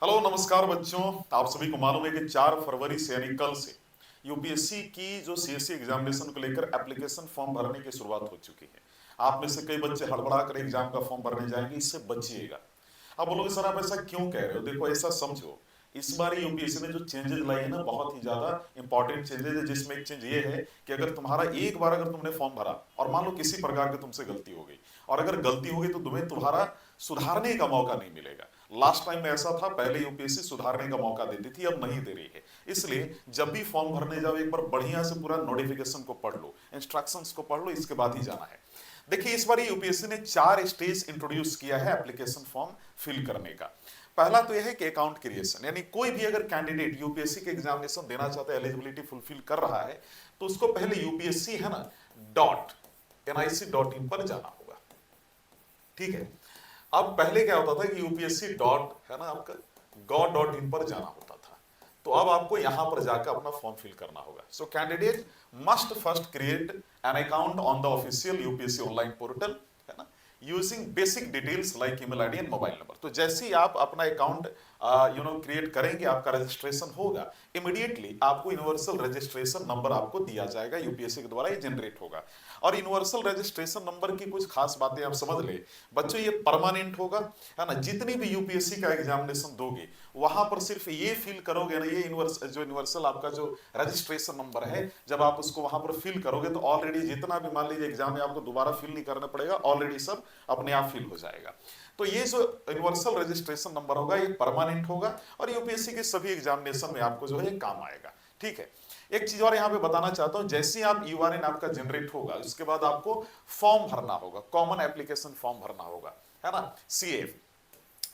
Hello नमस्कार बच्चों। आप सभी को मालूम है कि 4 फरवरी से यानी कल से यूपीएससी की जो सीएससी एग्जामिनेशन को लेकर एप्लीकेशन फॉर्म भरने की शुरुआत हो चुकी है। आप में से कई बच्चे हड़बड़ा कर एग्जाम का फॉर्म भरने जाएंगे, इससे बचिएगा। आप बोलोगे सर आप ऐसा क्यों कह रहे हो? देखो ऐसा समझो, इस बार यूपीएससी ने जो चेंजेस लाई है ना, बहुत ही ज्यादा इंपॉर्टेंट चेंजेस है। जिसमें एक चेंज ये है कि अगर तुम्हारा एक बार अगर तुमने फॉर्म भरा और मान लो किसी प्रकार की तुमसे गलती हो गई, और अगर गलती हो गई तो तुम्हें तुम्हारा सुधारने का मौका नहीं मिलेगा। लास्ट टाइम में ऐसा था, पहले यूपीएससी सुधारने का मौका देती थी, अब नहीं दे रही है। इसलिए जब भी फॉर्म भरने जाओ एक बार बढ़िया से पूरा नोटिफिकेशन को पढ़ लो, इंस्ट्रक्शंस को पढ़ लो, इसके बाद ही जाना है। देखिए इस बार यूपीएससी ने 4 स्टेज इंट्रोड्यूस किया है एप्लीकेशन फॉर्म फिल करने का। पहला तो यह है कि अकाउंट क्रिएशन, यानी कोई भी अगर कैंडिडेट यूपीएससी के एग्जामिनेशन देना चाहता है, एलिजिबिलिटी फुलफिल कर रहा है, तो उसको पहले यूपीएससी है ना .nic.in पर जाना होगा। ठीक है। अब पहले क्या होता था कि यूपीएससी डॉट है ना आपका gov.in पर जाना होता था, तो अब आपको यहां पर जाकर अपना फॉर्म फिल करना होगा। So candidate must first create an account on the official UPSC online portal, है ना, using basic details like email ID and mobile number. तो जैसे ही आप अपना अकाउंट क्रिएट करेंगे, आपका रजिस्ट्रेशन होगा, इमीडिएटली आपको यूनिवर्सल रजिस्ट्रेशन नंबर आपको दिया जाएगा, यूपीएससी के द्वारा ये जनरेट होगा। और यूनिवर्सल रजिस्ट्रेशन नंबर की कुछ खास बातें आप समझ ले बच्चों, ये परमानेंट होगा, है ना। जितनी भी यूपीएससी का एग्जामिनेशन दोगे वहां पर सिर्फ ये फिल करोगे ना, ये यूनिवर्सल आपका जो रजिस्ट्रेशन नंबर है, जब आप उसको वहां पर फिल करोगे तो ऑलरेडी जितना भी मान लीजिए एग्जाम में आपको दोबारा फिल नहीं करना पड़ेगा, ऑलरेडी सब अपने आप फिल हो जाएगा। तो ये जो यूनिवर्सल रजिस्ट्रेशन नंबर होगा ये परमानेंट होगा और यूपीएससी के सभी एग्जामिनेशन में आपको जो है काम आएगा। ठीक है। एक चीज और यहां पे बताना चाहता हूं, जैसे ही आप यूआरएन आपका जनरेट होगा उसके बाद आपको फॉर्म भरना होगा, कॉमन एप्लीकेशन फॉर्म भरना होगा, है ना, सीएफ,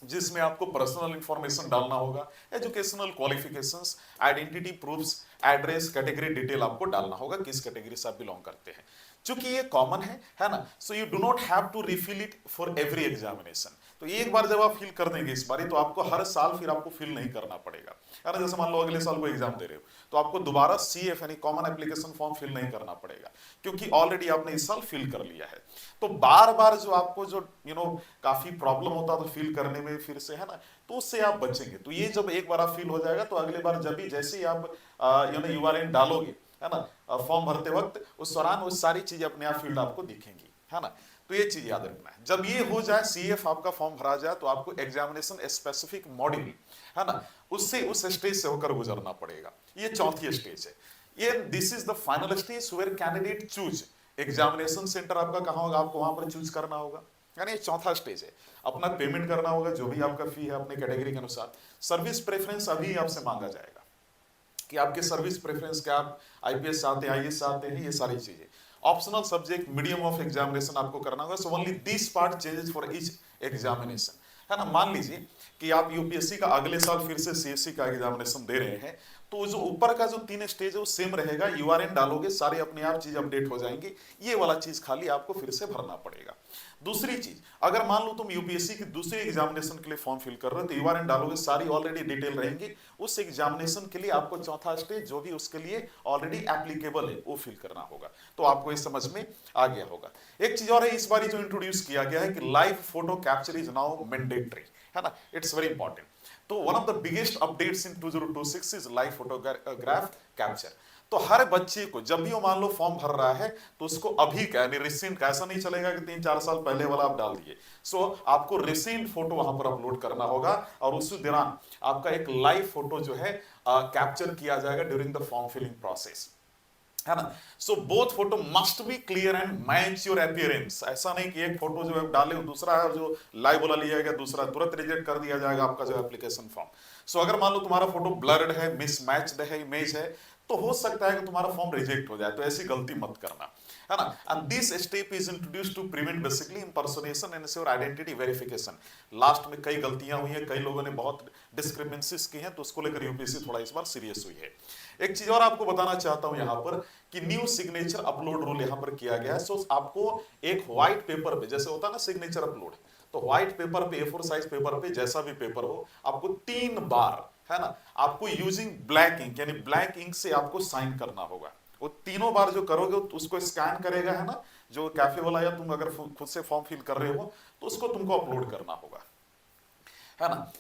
जिसमें आपको पर्सनल इंफॉर्मेशन डालना होगा, educational qualifications, identity proofs, address, category detail आपको डालना होगा, किस कैटेगरी से आप बिलोंग करते हैं। चूंकि ये कॉमन है ना, so you do not have to refill it for every examination. तो एक बार जब आप फिल कर देंगे इस बारी, तो आपको हर साल फिर आपको फिल नहीं करना पड़ेगा, है ना। जैसे मान लो अगले साल को एग्जाम दे रहे हो तो आपको दोबारा सीएफ यानी कॉमन एप्लीकेशन फॉर्म फिल नहीं करना पड़ेगा, क्योंकि ऑलरेडी आपने इस साल फिल कर लिया है। तो बार बार जो आपको जो काफी प्रॉब्लम होता था फिल करने में फिर से, है ना, तो उससे आप बचेंगे। तो ये जब एक बार आप फिल हो जाएगा तो अगले बार जब भी जैसे ही आप यूआरएन डालोगे, है ना, फॉर्म भरते वक्त, उस दौरान वो सारी चीजें अपने आप फील्ड आपको दिखेंगी, है ना। तो ये चीज याद रखना है। जब ये हो जाए, सीएफ आपका फॉर्म भरा जाए, तो आपको एग्जामिनेशन स्पेसिफिक मॉड्यूल, है ना, उससे उस स्टेज से होकर गुजरना पड़ेगा। ये चौथी स्टेज है। ये this is the final stage where candidate choose examination centre आपका कहां होगा, आपको वहां पर चूज करना होगा, यानी ये चौथा स्टेज है। अपना पेमेंट करना होगा, जो भी आपका फी है अपने कैटेगरी के अनुसार। सर्विस प्रेफरेंस अभी आपसे मांगा जाएगा कि आपके सर्विस प्रेफरेंस क्या, आप आईपीएस चाहते हैं, आईएएस चाहते हैं, ये सारी चीजें। Optional subject medium of examination आपको करना होगा। So only this part changes for each examination, है ना। मान लीजिए कि आप यूपीएससी का अगले साल फिर से सीएससी का एग्जामिनेशन दे रहे हैं, तो जो ऊपर का जो 3 स्टेज है वो सेम रहेगा। यूआरएन डालोगे, सारे अपने आप चीज अपडेट हो जाएंगी, ये वाला चीज खाली आपको फिर से भरना पड़ेगा। दूसरी चीज, अगर मान लो तुम यूपीएससी की दूसरे एग्जामिनेशन के लिए फॉर्म फिल कर रहे हो, तो यूआरएन डालोगे, सारी ऑलरेडी डिटेल रहेंगी। उस एग्जामिनेशन के लिए आपको चौथा स्टेज जो भी उसके लिए ऑलरेडी एप्लीकेबल है वो फिल करना होगा। तो आपको ये समझ में आ गया होगा। एक चीज और है, इस बार जो इंट्रोड्यूस किया गया है कि live photo capture is now mandatory, है ना, इट्स वेरी इंपॉर्टेंट। तो one of the biggest updates in 2026 is live photograph capture. तो हर बच्चे को जब भी वो मान लो फॉर्म भर रहा है, तो उसको अभी का यानी रिसेंट का, ऐसा नहीं चलेगा कि 3-4 साल पहले वाला आप डाल दिए। सो आपको रिसेंट फोटो वहां पर अपलोड करना होगा, और उसी दौरान आपका एक लाइव फोटो जो है कैप्चर किया जाएगा during the form filling process, है ना। So both photo must be clear and match your appearance. ऐसा नहीं कि एक फोटो जो है डाले दूसरा है और जो लाइव वाला लिया गया दूसरा, तुरंत रिजेक्ट कर दिया जाएगा आपका जो एप्लीकेशन फॉर्म। सो अगर मान लो तुम्हारा फोटो ब्लर्ड है, मिसमैच्ड है, इमेज है, तो हो सकता है कि तुम्हारा फॉर्म रिजेक्ट हो जाए। तो ऐसी गलती मत करना, है ना। And this step is introduced to prevent basically impersonation and sure identity verification. Last में कई गलतियां हुई हैं, कई लोगों ने बहुत डिस्क्रिपेंसीज की हैं, तो उसको लेकर यूपीएससी थोड़ा इस बार सीरियस हुई है। एक चीज और आपको बताना चाहता हूं यहां पर कि न्यू सिग्नेचर अपलोड रूल यहां पर किया गया है। सो आपको एक व्हाइट पेपर पे, जैसे होता है ना सिग्नेचर अपलोड, तो व्हाइट पेपर पे, A4 साइज पेपर पे, जैसा भी पेपर हो, आपको 3 बार, है ना, आपको यूजिंग ब्लैक इंक यानी ब्लैक इंक से आपको साइन करना होगा। वो तीनों बार जो करोगे उसको स्कैन करेगा, है ना, जो कैफे वाला, या तुम अगर खुद से फॉर्म फिल कर रहे हो तो उसको तुमको अपलोड करना होगा, है ना।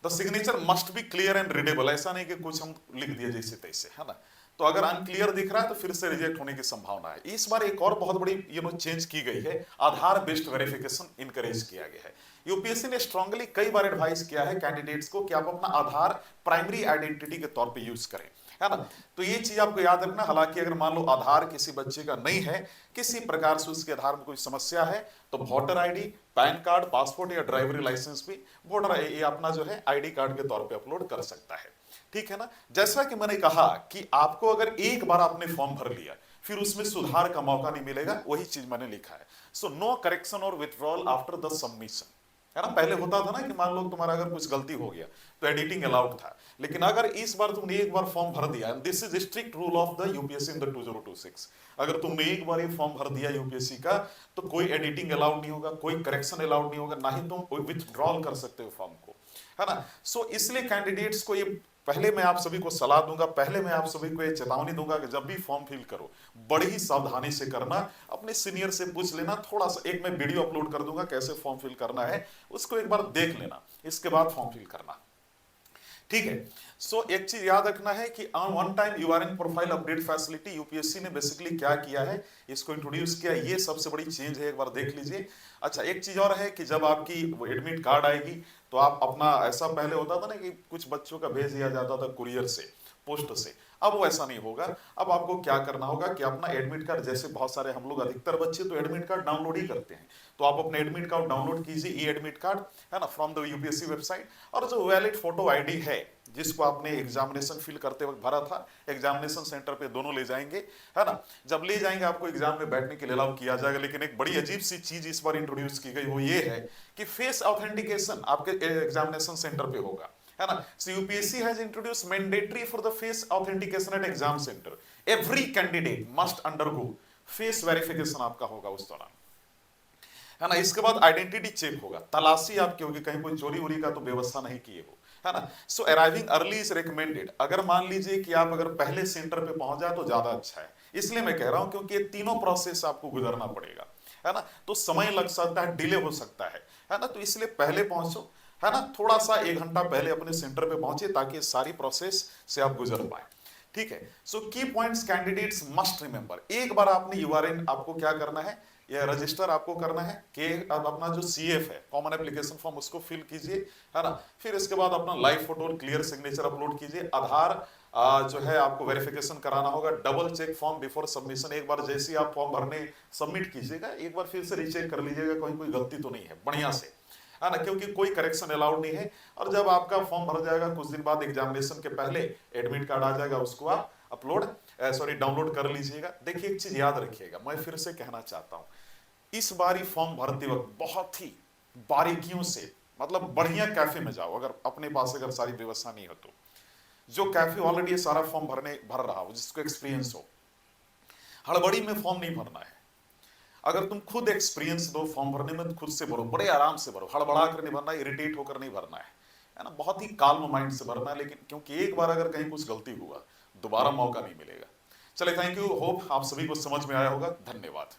The signature must be clear and readable, ऐसा नहीं कि कुछ हम लिख दिए जैसे तैसे, है ना। तो अगर अनक्लियर दिख रहा है तो फिर से रिजेक्ट होने की संभावना है। इस बार एक और बहुत बड़ी चेंज की गई है, आधार बेस्ड वेरिफिकेशन इनकरेज किया गया है। यूपीएससी ने स्ट्रांगली कई बार एडवाइस किया है कैंडिडेट्स को कि आप अपना आधार प्राइमरी आइडेंटिटी के तौर पे यूज करें, है ना। तो ये चीज आपको याद रखना। हालांकि अगर मान लो आधार किसी बच्चे का नहीं है, किसी प्रकार से उसके आधार में कोई समस्या है, तो voter ID, pan card, passport या ड्राइवरी लाइसेंस भी वोटर ये अपना जो है आईडी कार्ड के तौर पे अपलोड कर सकता है, ठीक है ना। जैसा कि मैंने कहा कि आपको अगर एक बार आपने फॉर्म भर लिया फिर उसमें सुधार का मौका नहीं मिलेगा, वही चीज मैंने लिखा है। सो नो करेक्शन और विथड्रॉल आफ्टर द सबमिशन, है ना। पहले होता था ना कि मान लो तुम्हारा अगर कुछ गलती हो गया तो एडिटिंग अलाउड था, लेकिन अगर इस बार तुमने एक बार फॉर्म भर दिया, this is strict rule of the UPSC in the 2026, अगर तुमने एक बार ये फॉर्म भर दिया यूपीएससी का तो कोई एडिटिंग अलाउड नहीं होगा, कोई करेक्शन अलाउड नहीं होगा, ना ही तुम कोई विथड्रॉल कर सकते हो फॉर्म को, है ना। सो इसलिए कैंडिडेट्स को ये पहले मैं आप सभी को सलाह दूंगा, पहले मैं आप सभी को ये चेतावनी दूंगा कि जब भी फॉर्म फिल करो बड़ी ही सावधानी से करना, अपने सीनियर से पूछ लेना, थोड़ा सा एक मैं वीडियो अपलोड कर दूंगा कैसे फॉर्म फिल करना है, उसको एक बार देख लेना, इसके बाद फॉर्म फिल करना, ठीक है। सो एक चीज याद रखना है कि one time URN profile update facility UPSC ने बेसिकली क्या किया है, इसको इंट्रोड्यूस किया, ये सबसे बड़ी चेंज है, एक बार देख लीजिए। अच्छा, एक चीज और है कि जब आपकी एडमिट कार्ड आएगी तो आप अपना, ऐसा पहले होता था ना कि कुछ बच्चों का भेज दिया जाता था कुरियर से, पोस्ट से, अब वो ऐसा नहीं होगा। अब आपको क्या करना होगा कि अपना एडमिट कार्ड, जैसे बहुत सारे हम लोग अधिकतर बच्चे तो एडमिट कार्ड डाउनलोड ही करते हैं, तो आप अपने एडमिट कार्ड डाउनलोड कीजिए, ई एडमिट कार्ड, है ना, फ्रॉम द यूपीएससी वेबसाइट। और जो वैलिड फोटो आईडी है जिसको आपने एग्जामिनेशन फिल करते वक्त भरा था, एग्जामिनेशन सेंटर पे दोनों ले जाएंगे, है ना। जब ले जाएंगे आपको एग्जाम में बैठने के लिए अलाउ किया जाएगा। लेकिन एक बड़ी अजीब सी चीज इस बार इंट्रोड्यूस की गई, वो ये है कि फेस ऑथेंटिकेशन आपके एग्जामिनेशन सेंटर पे होगा, है ना। So UPSC has introduce mandatory for the face authentication at exam centre, every candidate must undergo face verification आपका होगा उस दौरान, है ना। इसके बाद आइडेंटिटी चेक होगा, तलाशी आपकी होगी, कहीं कोई चोरी वोरी का तो व्यवस्था नहीं किए हो, है ना। सो अराइविंग अर्ली इज रिकमेंडेड। अगर मान लीजिए कि आप अगर पहले सेंटर पे पहुंच जाए तो ज्यादा अच्छा है, इसलिए मैं कह रहा हूं क्योंकि ये तीनों प्रोसेस आपको गुजरना पड़ेगा, है ना, तो समय लग सकता है, डिले हो सकता है ना। तो इसलिए पहले पहुंचो, है ना, थोड़ा सा 1 घंटा पहले अपने सेंटर पे पहुंचे ताकि सारी प्रोसेस से आप गुजर पाए, ठीक है। सो की पॉइंट्स कैंडिडेट्स मस्ट रिमेंबर, एक बार आपने यूआरएन आपको क्या करना है, यह रजिस्टर आपको करना है कि अब अपना जो सीएफ है, कॉमन एप्लीकेशन फॉर्म, उसको फिल कीजिए, है ना। फिर इसके बाद अपना लाइव फोटो और क्लियर सिग्नेचर अपलोड कीजिए। आधार जो है आपको वेरिफिकेशन कराना होगा। Double check form before submission, एक बार जैसे ही आप फॉर्म भरने सबमिट कीजिएगा एक बार फिर से रीचेक कर लीजिएगा कहीं कोई गलती तो नहीं है, बढ़िया से, है ना, क्योंकि कोई करेक्शन अलाउड नहीं है। और जब आपका फॉर्म भर जाएगा कुछ दिन बाद एग्जामिनेशन के पहले एडमिट कार्ड आ जाएगा, उसको आप अपलोड डाउनलोड कर लीजिएगा। देखिए एक चीज याद रखिएगा, मैं फिर से कहना चाहता हूं, इस बारी फॉर्म भरते वक्त बहुत ही बारीकियों से, मतलब बढ़िया कैफे में जाओ, अगर अपने पास अगर सारी व्यवस्था नहीं हो तो, जो कैफे ऑलरेडी सारा फॉर्म भर रहा हो, जिसको एक्सपीरियंस हो, हड़बड़ी में फॉर्म नहीं भरना है। अगर तुम खुद एक्सपीरियंस दो फॉर्म भरने में तो खुद से भरो, बड़े आराम से भरो, हड़बड़ा कर नहीं भरना, इरिटेट होकर नहीं भरना है ना, बहुत ही काल्म माइंड से भरना है। लेकिन क्योंकि एक बार अगर कहीं कुछ गलती हुआ दोबारा मौका नहीं मिलेगा। चले, थैंक यू, होप आप सभी को समझ में आया होगा, धन्यवाद।